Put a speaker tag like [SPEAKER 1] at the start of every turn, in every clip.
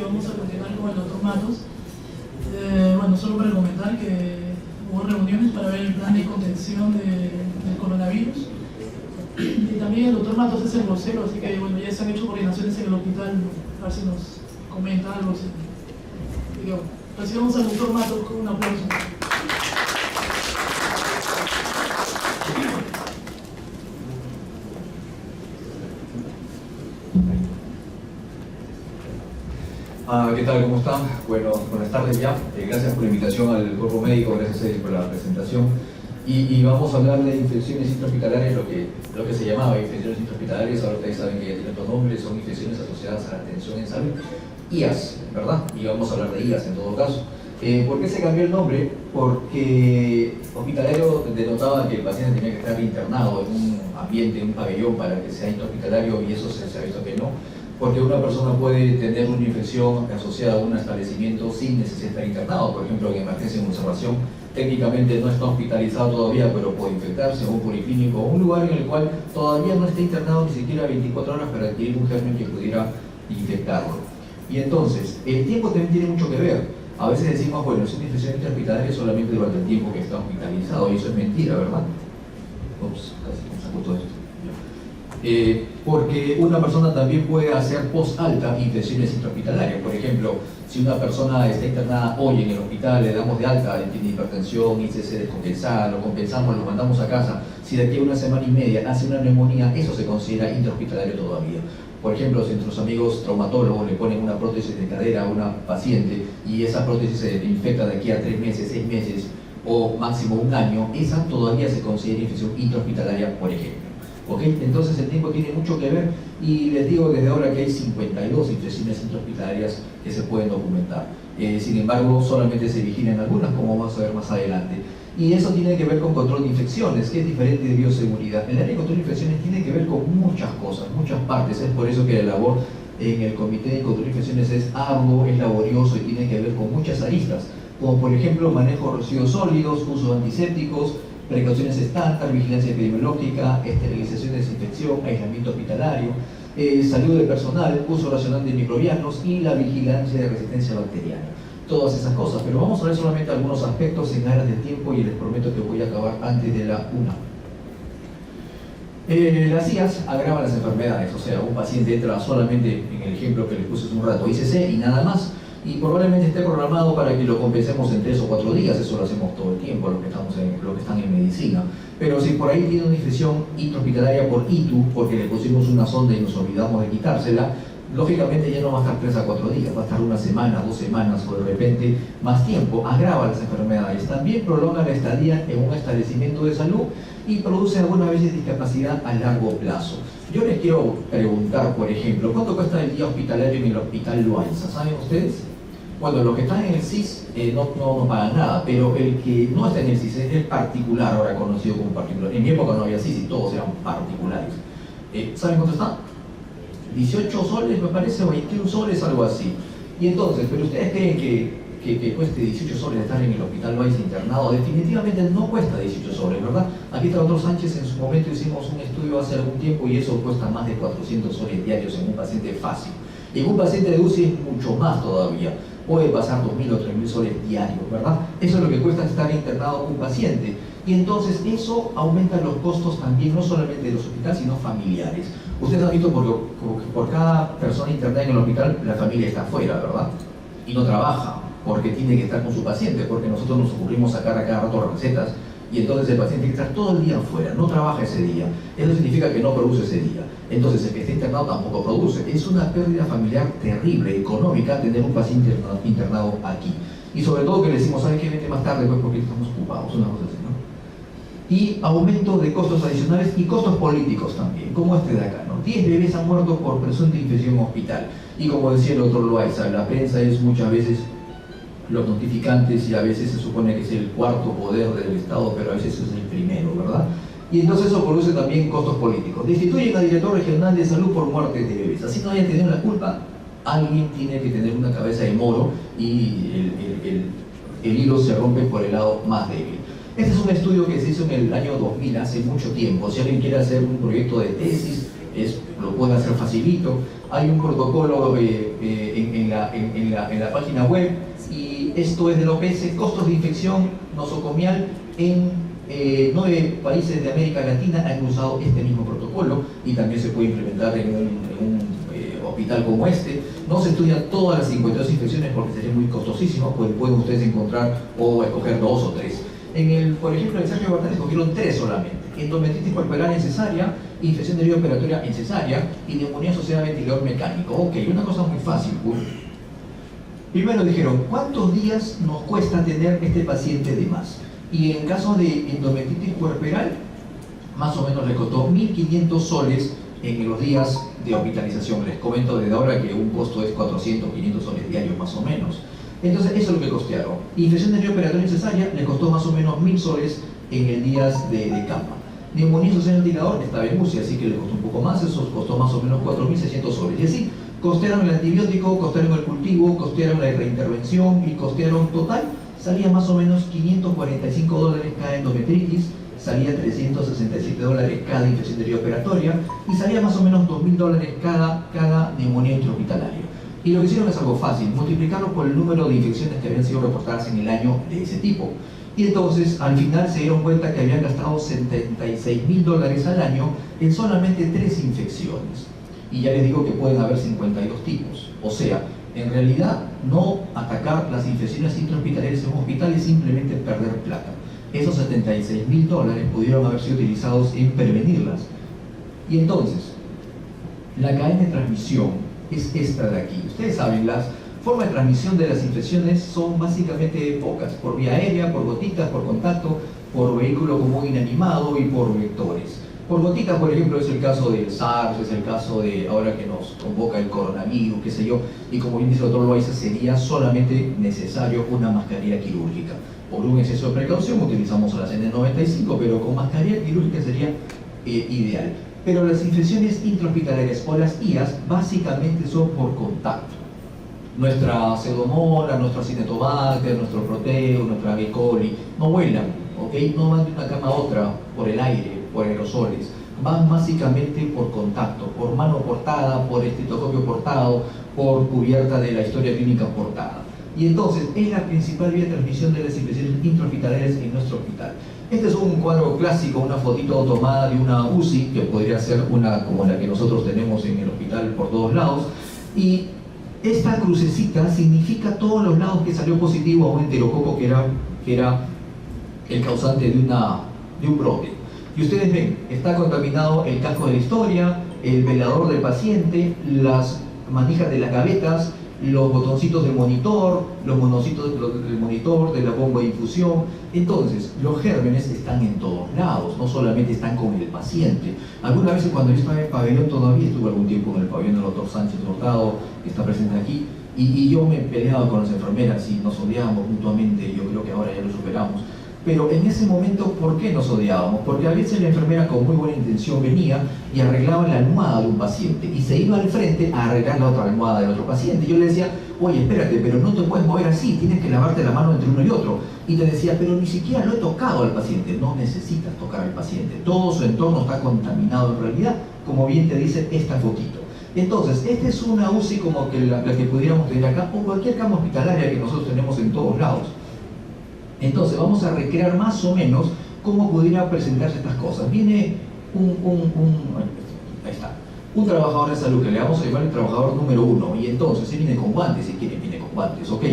[SPEAKER 1] vamos a continuar con el doctor Matos. Bueno, solo para comentar que hubo reuniones para ver el plan de contención del coronavirus. Y también el doctor Matos es el vocero, así que bueno, ya se han hecho coordinaciones en el hospital, a ver si nos comenta algo. Así que bueno, recibamos al doctor Matos con un aplauso.
[SPEAKER 2] ¿Qué tal? ¿Cómo están? Bueno, buenas tardes ya. Gracias por la invitación al cuerpo médico, gracias por la presentación. Y vamos a hablar de infecciones intrahospitalarias, lo que se llamaba infecciones intrahospitalarias. Ahora ustedes saben que ya tiene otro nombre, son infecciones asociadas a la atención en salud. IAS, ¿verdad? Y vamos a hablar de IAS en todo caso. ¿Por qué se cambió el nombre? Porque hospitalario denotaba que el paciente tenía que estar internado en un ambiente, en un pabellón para que sea intrahospitalario, y eso se ha visto que no. Porque una persona puede tener una infección asociada a un establecimiento sin necesidad de estar internado. Por ejemplo, en emergencia en observación, técnicamente no está hospitalizado todavía, pero puede infectarse, o un policlínico, o un lugar en el cual todavía no está internado ni siquiera 24 horas para adquirir un germen que pudiera infectarlo. Y entonces, el tiempo también tiene mucho que ver. A veces decimos, bueno, es una infección intrahospitalaria solamente durante el tiempo que está hospitalizado, y eso es mentira, ¿verdad? Ups, casi me sacó todo esto. Porque una persona también puede hacer post-alta infecciones intrahospitalarias. Por ejemplo, si una persona está internada hoy en el hospital, le damos de alta, tiene hipertensión, ICC descompensada, lo compensamos, lo mandamos a casa, si de aquí a una semana y media hace una neumonía, eso se considera intrahospitalario todavía. Por ejemplo, si nuestros amigos traumatólogos le ponen una prótesis de cadera a una paciente y esa prótesis se infecta de aquí a 3 meses, 6 meses o máximo un año, esa todavía se considera infección intrahospitalaria, por ejemplo. ¿Okay? Entonces el tiempo tiene mucho que ver, y les digo desde ahora que hay 52 infecciones intrahospitalarias que se pueden documentar. Sin embargo, solamente se vigilan algunas, como vamos a ver más adelante. Y eso tiene que ver con control de infecciones, que es diferente de bioseguridad. El área de control de infecciones tiene que ver con muchas cosas, muchas partes. Es por eso que la labor en el Comité de Control de Infecciones es arduo, es laborioso y tiene que ver con muchas aristas, como por ejemplo manejo de residuos sólidos, uso de antisépticos, precauciones estándar, vigilancia epidemiológica, esterilización, desinfección, aislamiento hospitalario, salud del personal, uso racional de microbianos y la vigilancia de resistencia bacteriana. Todas esas cosas, pero vamos a ver solamente algunos aspectos en aras del tiempo, y les prometo que voy a acabar antes de la 1. Las IAS agravan las enfermedades, o sea, un paciente entra solamente, en el ejemplo que les puse hace un rato, ICC y nada más, y probablemente esté programado para que lo compensemos en 3 o 4 días, eso lo hacemos todo el tiempo, los que están en medicina. Pero si por ahí tiene una infección intrahospitalaria por ITU, porque le pusimos una sonda y nos olvidamos de quitársela, lógicamente ya no va a estar 3 a 4 días, va a estar 1 semana, 2 semanas o de repente más tiempo. Agrava las enfermedades, también prolonga la estadía en un establecimiento de salud y produce algunas veces discapacidad a largo plazo. Yo les quiero preguntar, por ejemplo, ¿cuánto cuesta el día hospitalario en el Hospital Loaiza? ¿Saben ustedes? Bueno, los que están en el CIS no pagan nada, pero el que no está en el CIS es el particular, ahora conocido como particular. En mi época no había CIS y todos eran particulares. ¿Saben cuánto está? 18 soles me parece, o 21 soles, algo así. Y entonces, ¿pero ustedes creen que cueste 18 soles estar en el Hospital Loaiza internado? Definitivamente no cuesta 18 soles, ¿verdad? Aquí está el doctor Sánchez, en su momento hicimos un estudio hace algún tiempo y eso cuesta más de 400 soles diarios en un paciente fácil. En un paciente de UCI es mucho más todavía. Puede pasar 2.000 o 3.000 soles diarios, ¿verdad? Eso es lo que cuesta estar internado un paciente. Y entonces eso aumenta los costos también, no solamente de los hospitales, sino familiares. Ustedes han visto por cada persona internada en el hospital, la familia está afuera, ¿verdad? Y no trabaja, porque tiene que estar con su paciente, porque nosotros nos ocurrimos sacar a cada rato recetas, y entonces el paciente tiene que estar todo el día afuera, no trabaja ese día. Eso significa que no produce ese día. Entonces el que está internado tampoco produce. Es una pérdida familiar terrible, económica, tener un paciente internado aquí. Y sobre todo que le decimos, ¿saben qué? Vente más tarde, pues porque estamos ocupados, una cosa así, ¿no? Y aumento de costos adicionales y costos políticos también, como este de acá, ¿no? 10 bebés han muerto por presunta infección en hospital. Y como decía el doctor Loaiza, la prensa es muchas veces los notificantes y a veces se supone que es el cuarto poder del Estado, pero a veces es el primero, ¿verdad? Y entonces eso produce también costos políticos. Destituyen a director regional de salud por muertes de bebés. Así no hayan tenido la culpa, alguien tiene que tener una cabeza de moro y el hilo se rompe por el lado más débil. Este es un estudio que se hizo en el año 2000, hace mucho tiempo. Si alguien quiere hacer un proyecto de tesis lo pueden hacer facilito. Hay un protocolo en la página web, y esto es del OPS, costos de infección nosocomial en 9 países de América Latina han usado este mismo protocolo, y también se puede implementar en un hospital como este. No se estudian todas las 52 infecciones porque sería muy costosísimo, pues pueden ustedes encontrar o escoger 2 o 3. Por ejemplo, en el Sergio Bartal escogieron 3 solamente: endometritis puerperal en cesárea, infección de vía operatoria en cesárea y neumonía asociada a ventilador mecánico. Ok, una cosa muy fácil. Primero dijeron, ¿cuántos días nos cuesta tener este paciente de más? Y en caso de endometritis puerperal, más o menos le costó 1.500 soles en los días de hospitalización. Les comento desde ahora que un costo es 400, 500 soles diarios más o menos. Entonces eso es lo que costearon. Infección de vía operatoria en cesárea le costó más o menos 1.000 soles en el días de cama. Neumonía asociada al ventilador estaba en UCI, así que le costó un poco más, eso costó más o menos 4.600 soles. Y así costearon el antibiótico, costearon el cultivo, costearon la reintervención y costearon total. Salía más o menos $545 cada endometritis, salía $367 cada infección de vía operatoria, y salía más o menos $2.000 cada neumonía intrahospitalaria. Y lo que hicieron es algo fácil: multiplicarlo por el número de infecciones que habían sido reportadas en el año de ese tipo. Y entonces al final se dieron cuenta que habían gastado $76.000 al año en solamente 3 infecciones. Y ya les digo que pueden haber 52 tipos. O sea, en realidad no atacar las infecciones intrahospitalarias en un hospital es simplemente perder plata. Esos $76.000 pudieron haber sido utilizados en prevenirlas. Y entonces, la cadena de transmisión es esta de aquí. Ustedes saben, las formas de transmisión de las infecciones son básicamente pocas: por vía aérea, por gotitas, por contacto, por vehículo común inanimado y por vectores. Por gotitas, por ejemplo, es el caso del SARS, es el caso de ahora que nos convoca el coronavirus, qué sé yo, y como bien dice el doctor Loaiza, sería solamente necesario una mascarilla quirúrgica. Por un exceso de precaución utilizamos las N95, pero con mascarilla quirúrgica sería ideal. Pero las infecciones intrahospitalarias o las IAS básicamente son por contacto. Nuestra Pseudomonas, nuestra Cinetobacter, nuestro Proteo, nuestra E. coli no vuelan, ¿ok? No van de una cama a otra por el aire, por aerosoles. Van básicamente por contacto, por mano portada, por estetoscopio portado, por cubierta de la historia clínica portada. Y entonces es la principal vía de transmisión de las infecciones intrahospitalarias en nuestro hospital. Este es un cuadro clásico, una fotito tomada de una UCI, que podría ser una como la que nosotros tenemos en el hospital por todos lados. Y esta crucecita significa todos los lados que salió positivo a un enterococo que era el causante de un brote. Y ustedes ven, está contaminado el casco de la historia, el velador del paciente, las manijas de las gavetas, los botoncitos del monitor, los botoncitos del monitor, de la bomba de infusión. Entonces, los gérmenes están en todos lados, no solamente están con el paciente. Algunas veces cuando yo estaba en el pabellón, todavía estuve algún tiempo en el pabellón del doctor Sánchez Hurtado, que está presente aquí, y yo me peleaba con las enfermeras y nos odiábamos mutuamente. Yo creo que ahora ya lo superamos. Pero en ese momento, ¿por qué nos odiábamos? Porque a veces la enfermera con muy buena intención venía y arreglaba la almohada de un paciente y se iba al frente a arreglar la otra almohada del otro paciente. Yo le decía, oye, espérate, pero no te puedes mover así, tienes que lavarte la mano entre uno y otro. Y te decía, pero ni siquiera lo he tocado al paciente. No necesitas tocar al paciente, todo su entorno está contaminado en realidad, como bien te dice esta fotito. Entonces, esta es una UCI como que la que pudiéramos tener acá, o cualquier cama hospitalaria que nosotros tenemos en todos lados. Entonces vamos a recrear más o menos cómo pudieran presentarse estas cosas. Viene ahí está, un trabajador de salud que le vamos a llamar el trabajador número 1, y entonces él viene con guantes, si quiere viene con guantes, ok.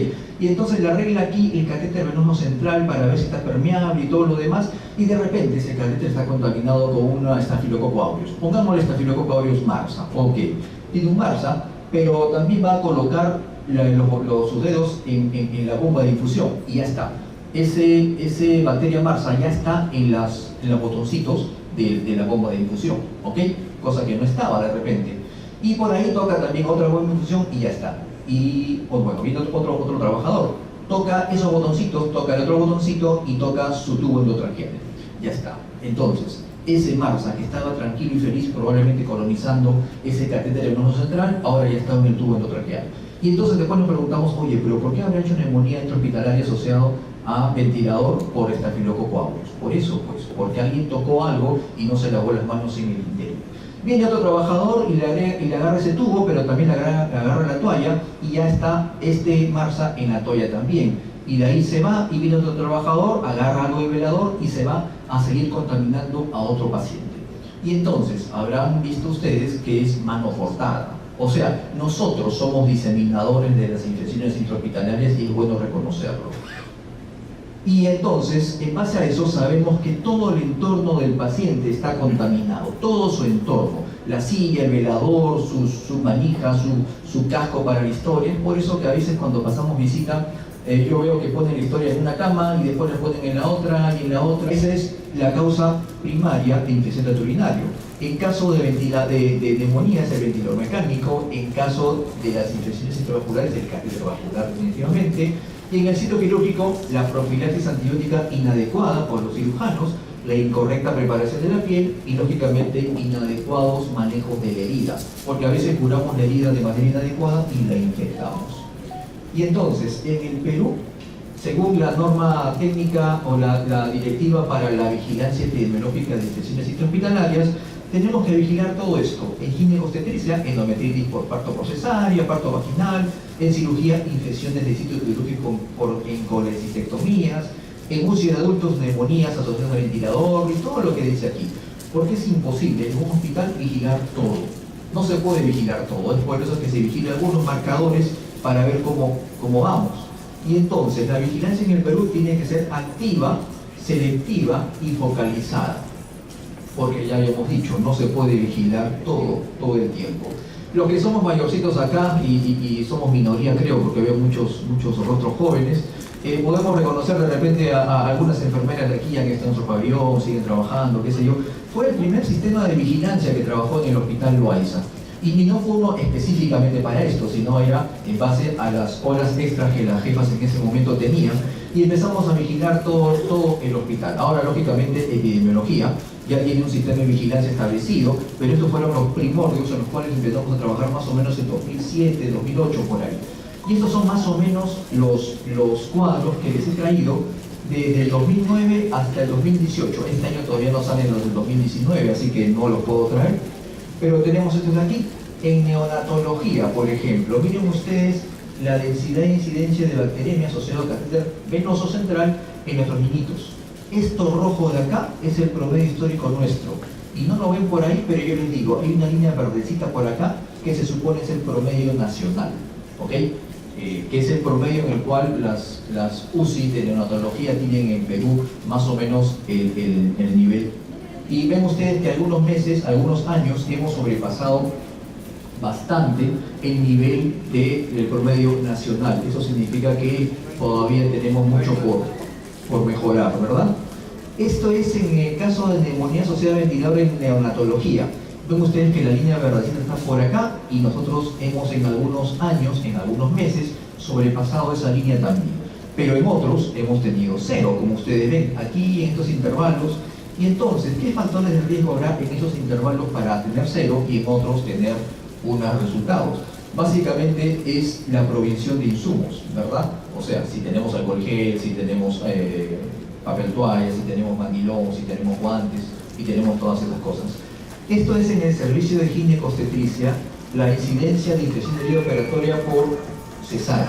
[SPEAKER 2] Y entonces le arregla aquí el catéter venoso central para ver si está permeable y todo lo demás, y de repente ese catéter está contaminado con una Staphylococcus aureus. Pongámosle Staphylococcus aureus marsa, ok. Tiene un marsa, pero también va a colocar sus dedos en la bomba de infusión y ya está. Ese bacteria marsa ya está en los botoncitos de la bomba de infusión, ¿ok? Cosa que no estaba de repente. Y por ahí toca también otra bomba de infusión y ya está. Y bueno, viene otro trabajador, toca esos botoncitos, toca el otro botoncito y toca su tubo endotraqueal. Ya está. Entonces, ese marsa que estaba tranquilo y feliz, probablemente colonizando ese catéter venoso central, ahora ya está en el tubo endotraqueal. Y entonces después nos preguntamos, oye, pero ¿por qué habrá hecho neumonía intrahospitalaria asociado a ventilador por Staphylococcus aureus? Por eso, pues, porque alguien tocó algo y no se lavó las manos en el interior. Viene otro trabajador y le agarra ese tubo, pero también le agarra la toalla y ya está Marsa en la toalla también. Y de ahí se va y viene otro trabajador, agarra algo de velador y se va a seguir contaminando a otro paciente. Y entonces habrán visto ustedes que es mano cortada. O sea, nosotros somos diseminadores de las infecciones intrahospitalarias y es bueno reconocerlo. Y entonces, en base a eso, sabemos que todo el entorno del paciente está contaminado, todo su entorno, la silla, el velador, su manija, su casco para la historia. Es por eso que a veces cuando pasamos visita, yo veo que ponen la historia en una cama y después la ponen en la otra y en la otra. Esa es la causa primaria de infección de tracto urinario. En caso de neumonía es el ventilador mecánico, en caso de las infecciones intravasculares el catéter vascular definitivamente. Y en el sitio quirúrgico, la profilaxis antibiótica inadecuada por los cirujanos, la incorrecta preparación de la piel y, lógicamente, inadecuados manejos de la herida, porque a veces curamos la herida de manera inadecuada y la infectamos. Y entonces, en el Perú, según la norma técnica o la directiva para la vigilancia epidemiológica de infecciones intrahospitalarias, tenemos que vigilar todo esto: en ginecobstetricia, endometritis por parto por cesárea, parto vaginal; en cirugía, infecciones de sitio quirúrgico en colecistectomías; en UCI de adultos, neumonías asociadas al ventilador y todo lo que dice aquí. Porque es imposible en un hospital vigilar todo. No se puede vigilar todo, es por eso que se vigilan algunos marcadores para ver cómo vamos. Y entonces la vigilancia en el Perú tiene que ser activa, selectiva y focalizada. Porque ya habíamos dicho, no se puede vigilar todo el tiempo. Los que somos mayorcitos acá, y somos minoría creo, porque veo muchos rostros jóvenes, podemos reconocer de repente a algunas enfermeras de aquí, ya que están en su pabellón, siguen trabajando, qué sé yo. Fue el primer sistema de vigilancia que trabajó en el Hospital Loaiza. Y no fue uno específicamente para esto, sino era en base a las horas extras que las jefas en ese momento tenían, y empezamos a vigilar todo el hospital. Ahora, lógicamente, epidemiología ya tiene un sistema de vigilancia establecido, pero estos fueron los primordios en los cuales empezamos a trabajar más o menos en 2007, 2008, por ahí. Y estos son más o menos los cuadros que les he traído desde el 2009 hasta el 2018. Este año todavía no salen los del 2019, así que no los puedo traer. Pero tenemos estos de aquí. En neonatología, por ejemplo, miren ustedes la densidad e incidencia de bacteremia asociada al catéter venoso central en nuestros niñitos. Esto rojo de acá es el promedio histórico nuestro. Y no lo ven por ahí, pero yo les digo, hay una línea verdecita por acá que se supone es el promedio nacional, ¿ok? Que es el promedio en el cual las UCI de neonatología tienen en Perú más o menos el nivel. Y ven ustedes que algunos meses, algunos años hemos sobrepasado bastante el nivel del promedio nacional. Eso significa que todavía tenemos mucho por mejorar, ¿verdad? Esto es en el caso de neumonía asociada a ventilador en neonatología. Ven ustedes que la línea verdecita está por acá y nosotros hemos en algunos años, en algunos meses, sobrepasado esa línea también. Pero en otros hemos tenido cero, como ustedes ven aquí en estos intervalos. Y entonces, ¿qué factores de riesgo habrá en esos intervalos para tener cero y en otros tener unos resultados? Básicamente es la provisión de insumos, ¿verdad? O sea, si tenemos alcohol gel, si tenemos papel toalla, si tenemos mandilón, si tenemos guantes y tenemos todas esas cosas. Esto es en el servicio de ginecobstetricia, la incidencia de infección de herida operatoria por cesárea.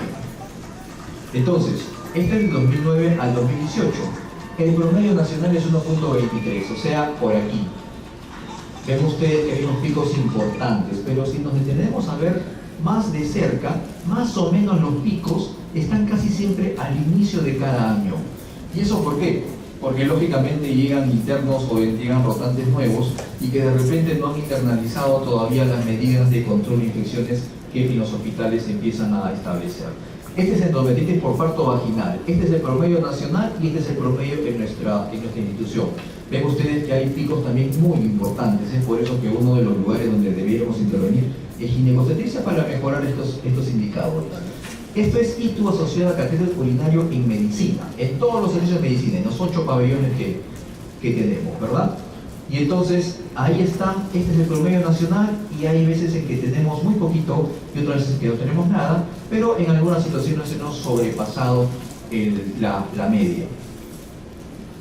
[SPEAKER 2] Entonces, este es del 2009 al 2018. El promedio nacional es 1.23, o sea, por aquí. Ven ustedes que hay unos picos importantes, pero si nos detenemos a ver más de cerca, más o menos los picos están casi siempre al inicio de cada año. ¿Y eso por qué? Porque lógicamente llegan internos o llegan rotantes nuevos y que de repente no han internalizado todavía las medidas de control de infecciones que en los hospitales empiezan a establecer. Este es endometritis por parto vaginal, este es el promedio nacional y este es el promedio en nuestra institución. Ven ustedes que hay picos también muy importantes, es por eso que uno de los lugares donde debiéramos intervenir es ginecobstetricia para mejorar estos indicadores. Esto es ITU asociado a catéter urinario en medicina, en todos los servicios de medicina, en los 8 pabellones que tenemos, ¿verdad? Y entonces, ahí está, este es el promedio nacional y hay veces en que tenemos muy poquito y otras veces que no tenemos nada, pero en algunas situaciones hemos sobrepasado la media.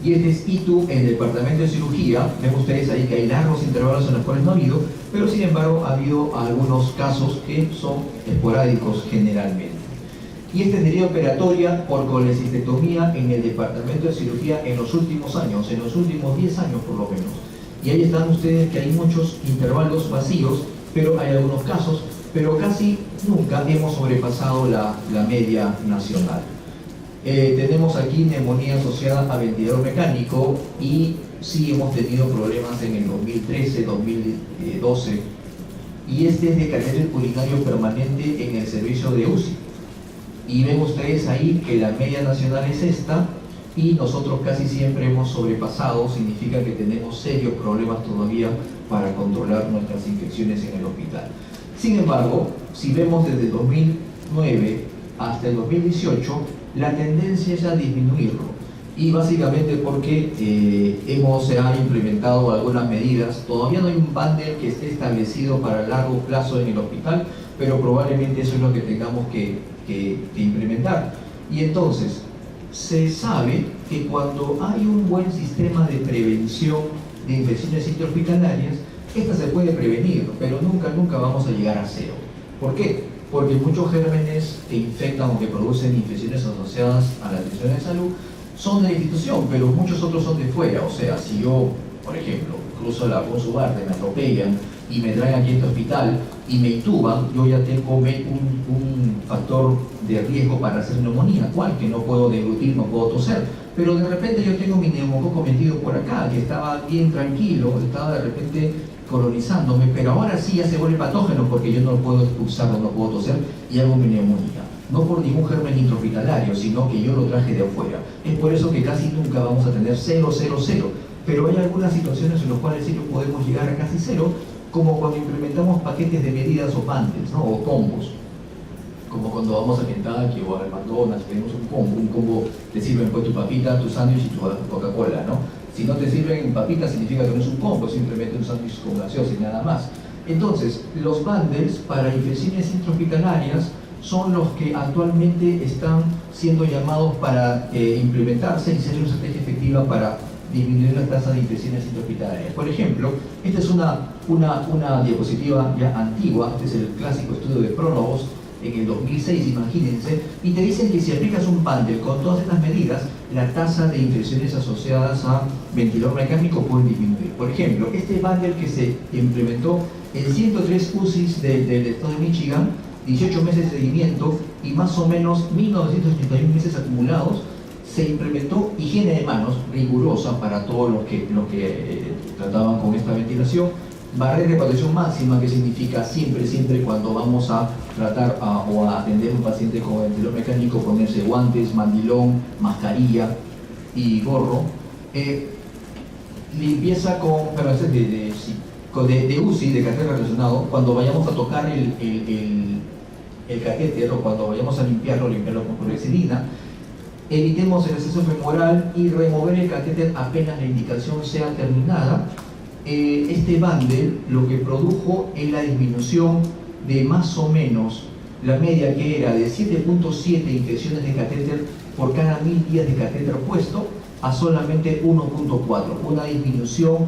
[SPEAKER 2] Y este es ITU en el departamento de cirugía. Ven ustedes ahí que hay largos intervalos en los cuales no ha habido, pero sin embargo ha habido algunos casos que son esporádicos generalmente. Y esta es herida operatoria por colecistectomía en el departamento de cirugía en los últimos años, en los últimos 10 años por lo menos. Y ahí están ustedes que hay muchos intervalos vacíos, pero hay algunos casos, pero casi nunca hemos sobrepasado la media nacional. Tenemos aquí neumonía asociada a ventilador mecánico y sí hemos tenido problemas en el 2013, 2012, y este es de catéter urinario permanente en el servicio de UCI. Y ven ustedes ahí que la media nacional es esta, y nosotros casi siempre hemos sobrepasado. Significa que tenemos serios problemas todavía para controlar nuestras infecciones en el hospital. Sin embargo, si vemos desde el 2009 hasta el 2018, la tendencia es a disminuirlo, y básicamente porque se han implementado algunas medidas. Todavía no hay un bundle que esté establecido para largo plazo en el hospital, pero probablemente eso es lo que tengamos que implementar. Y entonces, se sabe que cuando hay un buen sistema de prevención de infecciones intrahospitalarias, esta se puede prevenir, pero nunca vamos a llegar a cero. ¿Por qué? Porque muchos gérmenes que infectan o que producen infecciones asociadas a la atención de salud son de la institución, pero muchos otros son de fuera. O sea, si yo, por ejemplo, cruzo la Alfonso Ugarte, me atropellan y me traen aquí a este hospital y me intuban, yo ya tengo un factor de riesgo para hacer neumonía. ¿Cuál? Que no puedo deglutir, no puedo toser. Pero de repente yo tengo mi neumococo metido por acá, que estaba bien tranquilo, estaba de repente colonizándome, pero ahora sí ya se vuelve patógeno porque yo no lo puedo expulsar, no puedo toser y hago mi neumonía. No por ningún germen intrahospitalario, sino que yo lo traje de afuera. Es por eso que casi nunca vamos a tener 0, 0, 0. Pero hay algunas situaciones en las cuales sí podemos llegar a casi 0, como cuando implementamos paquetes de medidas o bundles, ¿no? O combos. Como cuando vamos a Kentucky o al McDonald's, tenemos un combo, te sirven pues tu papita, tu sándwich y tu Coca-Cola, ¿no? Si no te sirven papitas, significa que no es un combo, es simplemente un sándwich con gaseosa y nada más. Entonces, los bundles para infecciones intrahospitalarias son los que actualmente están siendo llamados para implementarse y ser una estrategia efectiva para disminuir la tasa de infecciones intrahospitalarias. Por ejemplo, esta es una diapositiva ya antigua. Este es el clásico estudio de Pronovost en el 2006, imagínense, y te dicen que si aplicas un bundle con todas estas medidas, la tasa de infecciones asociadas a ventilador mecánico puede disminuir. Por ejemplo, este bundle que se implementó en 103 UCIs del estado de Michigan, 18 meses de seguimiento y más o menos 1.981 meses acumulados, se implementó higiene de manos rigurosa para todos los que trataban con esta ventilación, barrera de protección máxima, que significa siempre cuando vamos a tratar o a atender a un paciente con ventilador mecánico, ponerse guantes, mandilón, mascarilla y gorro. Limpieza de UCI, de catéter relacionado, cuando vayamos a tocar el catéter o cuando vayamos a limpiarlo con clorexidina. Evitemos el exceso femoral y remover el catéter apenas la indicación sea terminada. Este bundle lo que produjo es la disminución de más o menos la media, que era de 7.7 infecciones de catéter por cada 1000 días de catéter puesto, a solamente 1.4, una disminución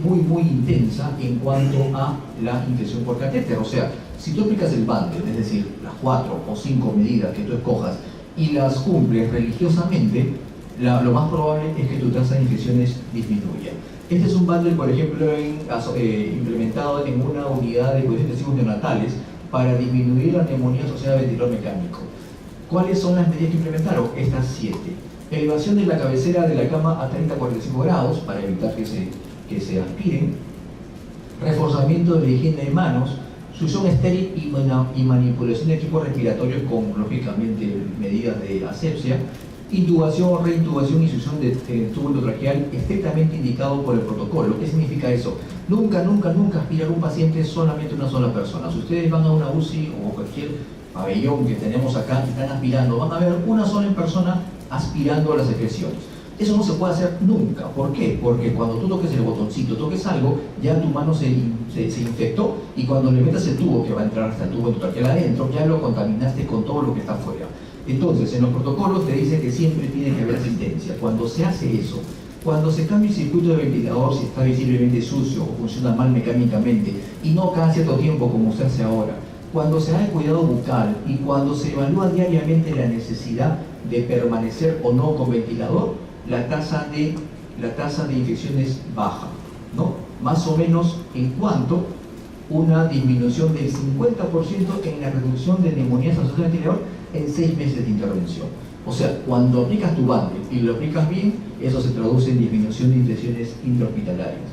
[SPEAKER 2] muy intensa en cuanto a la infección por catéter. O sea, si tú aplicas el bundle, es decir, las 4 o 5 medidas que tú escojas y las cumples religiosamente, lo más probable es que tu tasa de infecciones disminuya. Este es un bundle, por ejemplo, implementado en una unidad de cuidados intensivos neonatales para disminuir la neumonía asociada a ventilador mecánico. ¿Cuáles son las medidas que implementaron? Estas 7. Elevación de la cabecera de la cama a 30-45 grados para evitar que se aspiren. Reforzamiento de la higiene de manos. Succión estéril y manipulación de equipos respiratorios con, lógicamente, medidas de asepsia. Intubación, reintubación y succión de tubo endotraqueal estrictamente indicado por el protocolo. ¿Qué significa eso? Nunca aspirar un paciente solamente una sola persona. Si ustedes van a una UCI o cualquier pabellón que tenemos acá y están aspirando, van a ver una sola persona aspirando a las secreciones. Eso no se puede hacer nunca. ¿Por qué? Porque cuando tú toques el botoncito, toques algo, ya tu mano se infectó, y cuando le metas el tubo que va a entrar hasta el tubo de tu tarjeta adentro, ya lo contaminaste con todo lo que está afuera. Entonces, en los protocolos te dice que siempre tiene que haber asistencia. Cuando se hace eso, cuando se cambia el circuito de ventilador, si está visiblemente sucio o funciona mal mecánicamente, y no cada cierto tiempo como se hace ahora, cuando se da el cuidado bucal y cuando se evalúa diariamente la necesidad de permanecer o no con ventilador, la tasa de infecciones baja, ¿no? Más o menos en cuanto una disminución del 50% en la reducción de neumonías asociadas al ventilador en 6 meses de intervención. O sea, cuando aplicas tu bande y lo aplicas bien, eso se traduce en disminución de infecciones intrahospitalarias.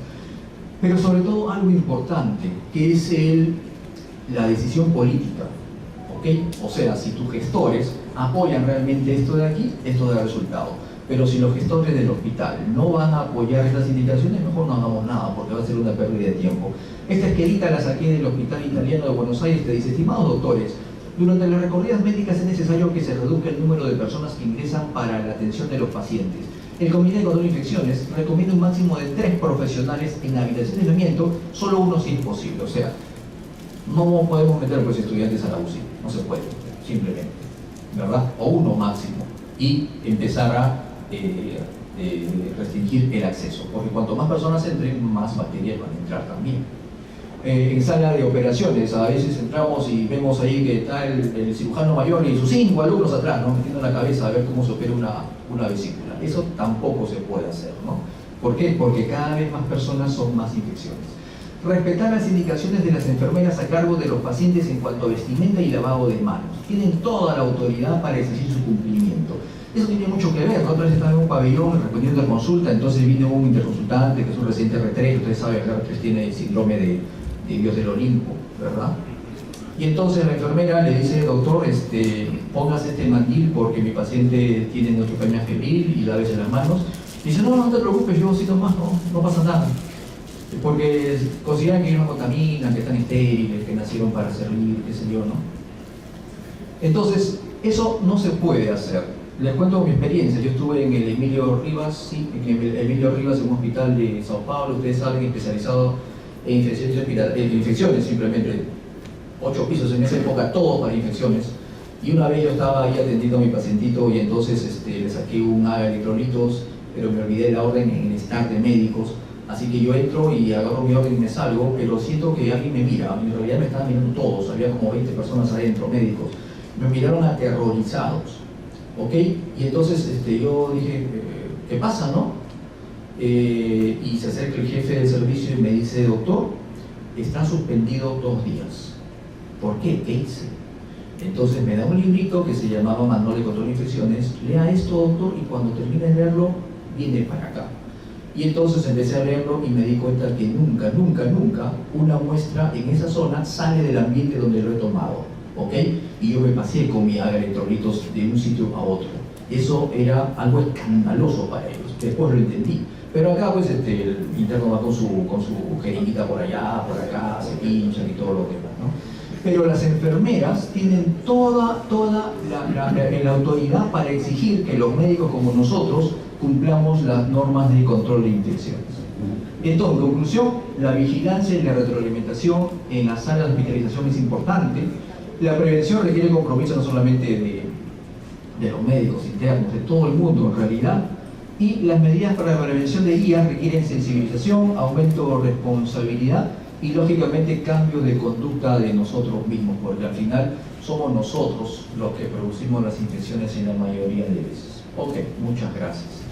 [SPEAKER 2] Pero sobre todo algo importante, que es la decisión política, ¿ok? O sea, si tus gestores apoyan realmente esto de aquí, esto da resultado. Pero si los gestores del hospital no van a apoyar estas indicaciones, mejor no hagamos nada, porque va a ser una pérdida de tiempo. Esta esquelita la saqué del Hospital Italiano de Buenos Aires, te dice: estimados doctores, durante las recorridas médicas es necesario que se reduzca el número de personas que ingresan para la atención de los pacientes. El Comité de Control de Infecciones recomienda un máximo de 3 profesionales en la habitación de aislamiento, solo uno si es posible. O sea, no podemos meter pues estudiantes a la UCI, no se puede, simplemente, ¿verdad? O uno máximo, y empezar a restringir el acceso, porque cuanto más personas entren, más bacterias van a entrar también. En sala de operaciones, a veces entramos y vemos ahí que está el cirujano mayor y sus 5 alumnos atrás, ¿no? Metiendo la cabeza a ver cómo se opera una vesícula. Eso tampoco se puede hacer, ¿no? ¿Por qué? Porque cada vez más personas son más infecciones. Respetar las indicaciones de las enfermeras a cargo de los pacientes en cuanto a vestimenta y lavado de manos. Tienen toda la autoridad para exigir su cumplimiento. Eso tiene mucho que ver. Otra vez estaba en un pabellón respondiendo a consulta, entonces vino un interconsultante que es un residente de R3, ustedes saben que R3 tiene el síndrome de Dios del Olimpo, ¿verdad? Y entonces la enfermera le dice: doctor, póngase este mandil porque mi paciente tiene neutropenia febril y lávese las manos. Y dice: no te preocupes, yo sí nomás, no pasa nada. Porque consideran que ellos no contaminan, que están estériles, que nacieron para servir, qué sé yo, ¿no? Entonces, eso no se puede hacer. Les cuento mi experiencia. Yo estuve en el Emilio Rivas, sí, en el Emilio Rivas, en un hospital de Sao Paulo, ustedes saben, especializado en infecciones, simplemente 8 pisos en esa época, todos para infecciones. Y una vez yo estaba ahí atendiendo a mi pacientito y entonces le saqué un AGA electrolitos, pero me olvidé la orden en el stack de médicos. Así que yo entro y agarro mi orden y me salgo, pero siento que alguien me mira. En realidad me estaban mirando todos, había como 20 personas adentro, médicos. Me miraron aterrorizados, ¿ok? Y entonces yo dije: ¿qué pasa, no? Y se acerca el jefe del servicio y me dice: doctor, está suspendido 2 días. ¿Por qué? ¿Qué hice? Entonces me da un librito que se llamaba Manual de Control de Infecciones. Lea esto, doctor, y cuando termine de leerlo, viene para acá. Y entonces empecé a leerlo y me di cuenta que nunca una muestra en esa zona sale del ambiente donde lo he tomado, ¿ok? Y yo me pasé con mi AGA electrolitos de un sitio a otro. Eso era algo escandaloso para ellos. Después lo entendí. Pero acá pues el interno va con su jeringuita por allá, por acá, se pinchan y todo lo demás, ¿no? Pero las enfermeras tienen toda la autoridad para exigir que los médicos como nosotros cumplamos las normas de control de infecciones. Entonces, en conclusión, la vigilancia y la retroalimentación en las salas de hospitalización es importante. La prevención requiere compromiso no solamente de los médicos internos, de todo el mundo en realidad. Y las medidas para la prevención de IAS requieren sensibilización, aumento de responsabilidad y lógicamente cambio de conducta de nosotros mismos, porque al final somos nosotros los que producimos las infecciones en la mayoría de veces. Ok, muchas gracias.